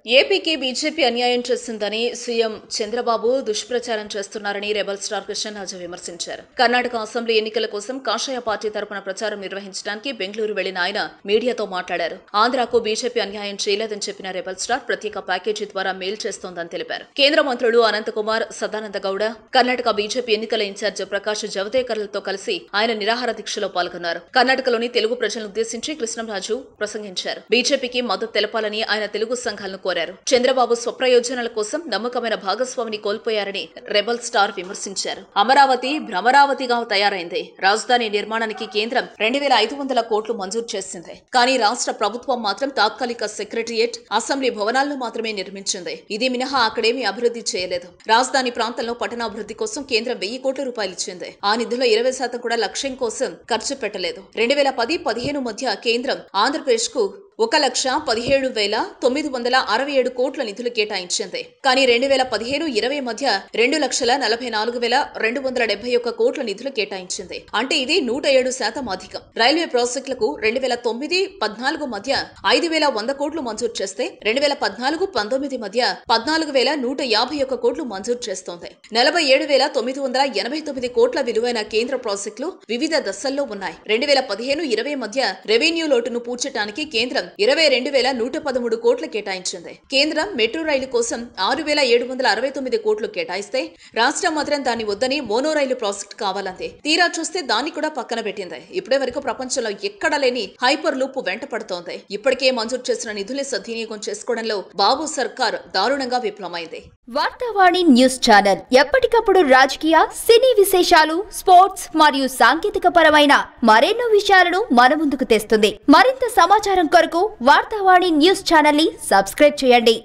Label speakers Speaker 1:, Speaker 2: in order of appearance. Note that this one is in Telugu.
Speaker 1: ఏపీకి బీజేపీ అన్యాయం చేసిందని సీఎం చంద్రబాబు దుష్ప్రచారం చేస్తున్నారని రెబల్ స్టార్ కృష్ణరాజు విమర్శించారు. కర్ణాటక అసెంబ్లీ ఎన్నికల కోసం కాషాయ పార్టీ తరపున ప్రచారం నిర్వహించడానికి బెంగళూరు వెళ్లిన ఆయన మీడియాతో మాట్లాడారు. ఆంధ్రాకు బీజేపీ అన్యాయం చేయలేదని చెప్పిన రెబల్ స్టార్ ప్రత్యేక ప్యాకేజీ ద్వారా మేలు చేస్తోందని తెలిపారు. కేంద్ర మంత్రులు అనంతకుమార్, సదానంద గౌడ, కర్ణాటక బీజేపీ ఎన్నికల ఇన్ఛార్జ్ ప్రకాష్ జవదేకర్లతో కలిసి ఆయన నిరాహార దీక్షలో పాల్గొన్నారు. కర్ణాటకలోని తెలుగు ప్రజలను ఉద్దేశించి కృష్ణరాజు ప్రసంగించారు. బీజేపీకి మద్దతు తెలపాలని ఆయన తెలుగు సంఘాలను కోరారు. చంద్రబాబు స్వప్రయోజనాల కోసం నమ్మకమైన భాగస్వామిని కోల్పోయారని రెబల్ స్టార్ విమర్శించారు. అమరావతి భ్రమరావతిగా తయారైంది. రాజధాని నిర్మాణానికి కేంద్రం 2500 కోట్లు మంజూరు చేసింది. కానీ రాష్ట్ర ప్రభుత్వం మాత్రం తాత్కాలిక సెక్రటరియట్, అసెంబ్లీ భవనాలను మాత్రమే నిర్మించింది. ఇది మినహా అక్కడేమీ అభివృద్ధి చేయలేదు. రాజధాని ప్రాంతంలో పట్టణాభివృద్ధి కోసం కేంద్రం 1000 కోట్ల రూపాయలు ఇచ్చింది. ఆ నిధుల్లో 20% కూడా లక్ష్యం కోసం ఖర్చు పెట్టలేదు. 2010-15 మధ్య కేంద్రం ఆంధ్రప్రదేశ్ కు 1,17,967 కోట్ల నిధులు కేటాయించింది. కానీ 2015-20 మధ్య 2,44,271 కోట్ల నిధులు కేటాయించింది. అంటే ఇది 107% అధికం. రైల్వే ప్రాజెక్టులకు 2009-14 మధ్య 5,100 కోట్లు మంజూరు చేస్తే 2014-19 మధ్య 14,151 కోట్లు మంజూరు చేస్తోంది. 47,989 కోట్ల విలువైన కేంద్ర ప్రాజెక్టులు వివిధ దశల్లో ఉన్నాయి. 2015-20 మధ్య రెవెన్యూ లోటును పూడ్చడానికి కేంద్రం 22,113 కోట్లు కేటాయించింది. కేంద్రం మెట్రో రైలు కోసం 6,769 కోట్లు కేటాయిస్తే రాష్ట్రం మాత్రం దాన్ని వద్దని మోనో రైలు ప్రాజెక్టు కావాలంది. తీరా చూస్తే దాన్ని కూడా పక్కన పెట్టింది. ఇప్పటి వరకు ప్రపంచంలో ఎక్కడా లేని హైపర్ లూప్ వెంట పడుతోంది. ఇప్పటికే మంజూరు చేసిన నిధులు సద్వినియోగం చేసుకోవడంలో బాబు సర్కార్ దారుణంగా విఫలమైంది.
Speaker 2: వార్తావాణి న్యూస్ ఛానల్ ఎప్పటికప్పుడు రాజకీయ, సినీ విశేషాలు, స్పోర్ట్స్ మరియు సాంకేతిక పరమైన మరెన్నో విషయాలను మన ముందుకు తెస్తుంది. మరింత సమాచారం కొరకు వార్తావాణి న్యూస్ ఛానల్ ని సబ్స్క్రైబ్ చేయండి.